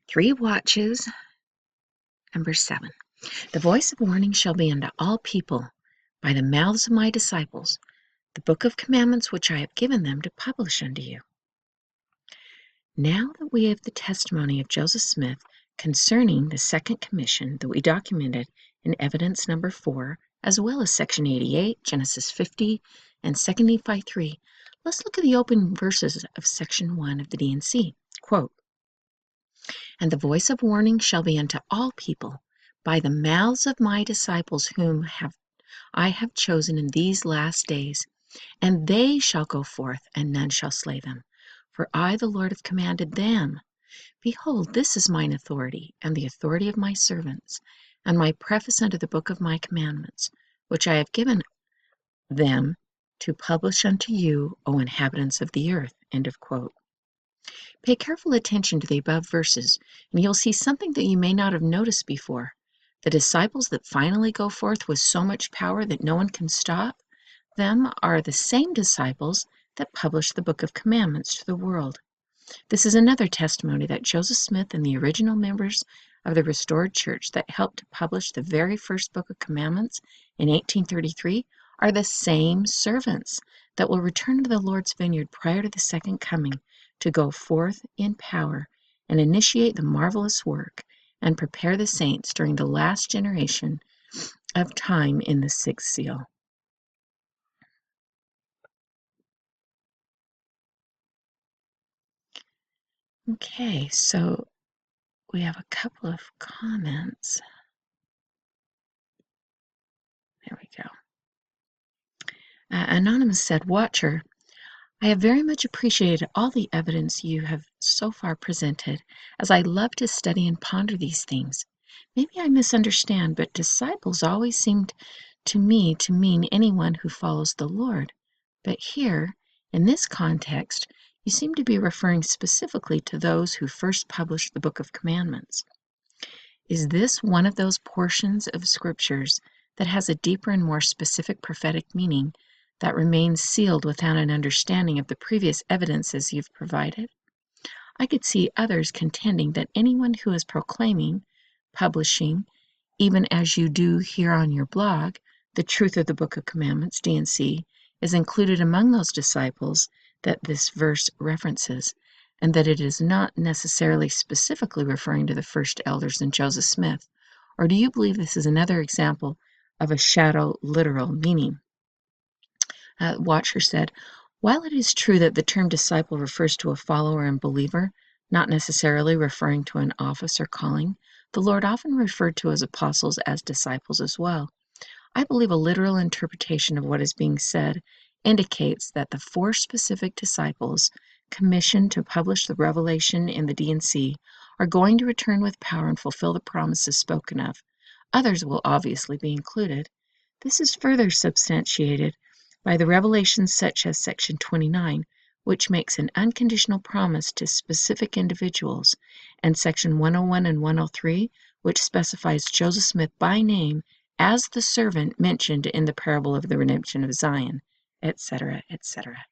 3 watches. Number 7. The voice of warning shall be unto all people by the mouths of my disciples, the book of commandments which I have given them to publish unto you. Now that we have the testimony of Joseph Smith concerning the second commission that we documented in evidence number 4, as well as section 88, Genesis 50, and 2 Nephi 3, let's look at the open verses of section 1 of the D&C. Quote, "And the voice of warning shall be unto all people by the mouths of my disciples whom I have chosen in these last days, and they shall go forth, and none shall slay them. For I, the Lord, have commanded them. Behold, this is mine authority, and the authority of my servants, and my preface unto the book of my commandments, which I have given them to publish unto you, O inhabitants of the earth." End of quote. Pay careful attention to the above verses, and you'll see something that you may not have noticed before. The disciples that finally go forth with so much power that no one can stop them are the same disciples that published the Book of Commandments to the world. This is another testimony that Joseph Smith and the original members of the Restored Church that helped to publish the very first Book of Commandments in 1833 are the same servants that will return to the Lord's vineyard prior to the second coming to go forth in power and initiate the marvelous work and prepare the saints during the last generation of time in the sixth seal. Okay, so we have a couple of comments. There we go. Anonymous said, "Watcher, I have very much appreciated all the evidence you have so far presented, as I love to study and ponder these things. Maybe I misunderstand, but disciples always seemed to me to mean anyone who follows the Lord. But here, in this context, you seem to be referring specifically to those who first published the Book of Commandments. Is this one of those portions of scriptures that has a deeper and more specific prophetic meaning that remains sealed without an understanding of the previous evidences you've provided? I could see others contending that anyone who is proclaiming, publishing, even as you do here on your blog, the truth of the Book of Commandments, D&C, is included among those disciples that this verse references, and that it is not necessarily specifically referring to the first elders and Joseph Smith. Or do you believe this is another example of a shadow literal meaning?" Watcher said, "While it is true that the term disciple refers to a follower and believer, not necessarily referring to an office or calling, the Lord often referred to his apostles as disciples as well. I believe a literal interpretation of what is being said indicates that the 4 specific disciples commissioned to publish the revelation in the D&C are going to return with power and fulfill the promises spoken of. Others will obviously be included. This is further substantiated by the revelations such as section 29, which makes an unconditional promise to specific individuals, and section 101 and 103, which specifies Joseph Smith by name as the servant mentioned in the parable of the redemption of Zion, etc., etc.